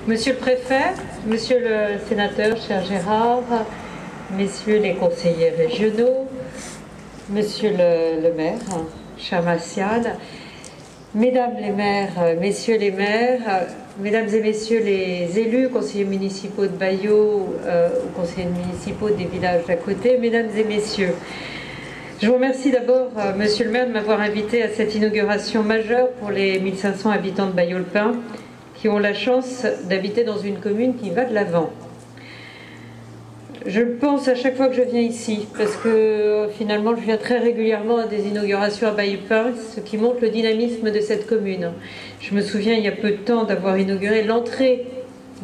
Monsieur le préfet, monsieur le sénateur, cher Gérard, messieurs les conseillers régionaux, monsieur le maire, cher Martial, mesdames les maires, messieurs les maires, mesdames et messieurs les élus, conseillers municipaux de Bailleau ou conseillers municipaux des villages d'à côté, mesdames et messieurs, je vous remercie d'abord, monsieur le maire, de m'avoir invité à cette inauguration majeure pour les 1500 habitants de Bailleau-le-Pin qui ont la chance d'habiter dans une commune qui va de l'avant. Je le pense à chaque fois que je viens ici, parce que finalement je viens très régulièrement à des inaugurations à Bailleau-le-Pin, ce qui montre le dynamisme de cette commune. Je me souviens il y a peu de temps d'avoir inauguré l'entrée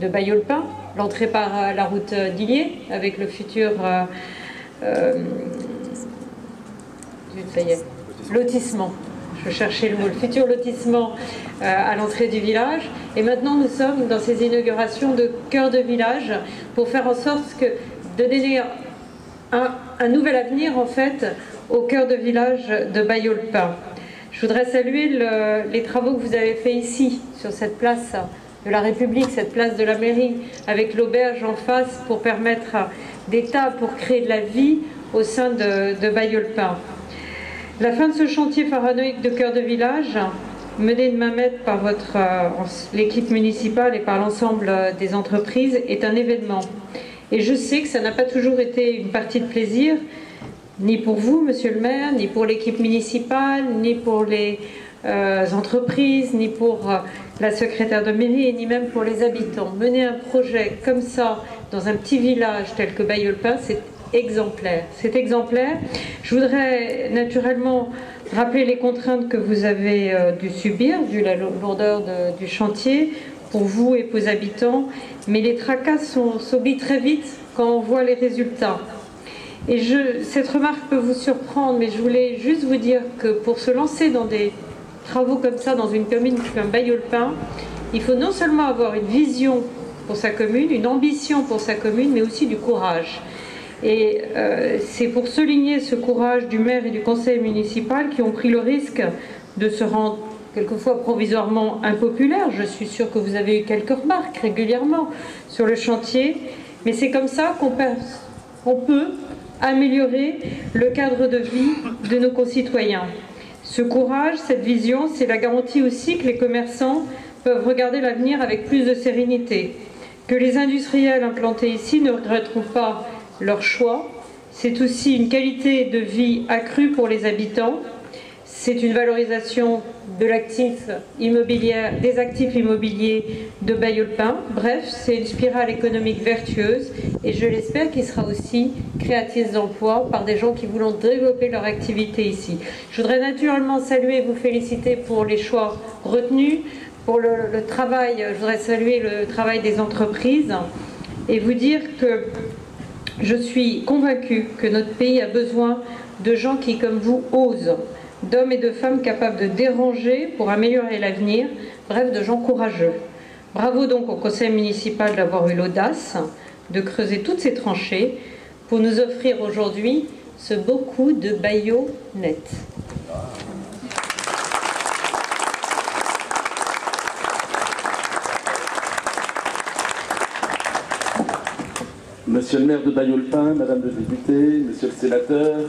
de Bailleau-le-Pin, l'entrée par la route d'Illiers, avec le futur lotissement. Je cherchais le mot, le futur lotissement à l'entrée du village. Et maintenant, nous sommes dans ces inaugurations de cœur de village pour faire en sorte de donner un nouvel avenir, en fait, au cœur de village de Bailleau-le-Pin. Je voudrais saluer les travaux que vous avez faits ici, sur cette place de la République, cette place de la mairie, avec l'auberge en face pour permettre des tables pour créer de la vie au sein de Bailleau-le-Pin. La fin de ce chantier pharaonique de cœur de village, mené de main maître par l'équipe municipale et par l'ensemble des entreprises, est un événement. Et je sais que ça n'a pas toujours été une partie de plaisir, ni pour vous, monsieur le maire, ni pour l'équipe municipale, ni pour les entreprises, ni pour la secrétaire de mairie, ni même pour les habitants. Mener un projet comme ça, dans un petit village tel que Bailleau-le-Pin, c'est exemplaire. C'est exemplaire. Je voudrais naturellement rappeler les contraintes que vous avez dû subir, dû la lourdeur du chantier, pour vous et vos habitants, mais les tracas s'oublient très vite quand on voit les résultats. Et cette remarque peut vous surprendre, mais je voulais juste vous dire que pour se lancer dans des travaux comme ça, dans une commune comme Bailleau-le-Pin, il faut non seulement avoir une vision pour sa commune, une ambition pour sa commune, mais aussi du courage. Et c'est pour souligner ce courage du maire et du conseil municipal qui ont pris le risque de se rendre quelquefois provisoirement impopulaire. Je suis sûre que vous avez eu quelques remarques régulièrement sur le chantier, mais c'est comme ça qu'on peut améliorer le cadre de vie de nos concitoyens. Ce courage, cette vision, c'est la garantie aussi que les commerçants peuvent regarder l'avenir avec plus de sérénité, que les industriels implantés ici ne regretteront pas leur choix. C'est aussi une qualité de vie accrue pour les habitants. C'est une valorisation de l'actif immobilier, des actifs immobiliers de Bailleau-le-Pin. Bref, c'est une spirale économique vertueuse et je l'espère qu'il sera aussi créatrice d'emplois par des gens qui voudront développer leur activité ici. Je voudrais naturellement saluer et vous féliciter pour les choix retenus, pour le travail. Je voudrais saluer le travail des entreprises et vous dire que je suis convaincue que notre pays a besoin de gens qui, comme vous, osent, d'hommes et de femmes capables de déranger pour améliorer l'avenir, bref, de gens courageux. Bravo donc au conseil municipal d'avoir eu l'audace de creuser toutes ces tranchées pour nous offrir aujourd'hui ce beau coup de Bailleau net. Monsieur le maire de Bailleau-le-Pin, madame le député, monsieur le sénateur,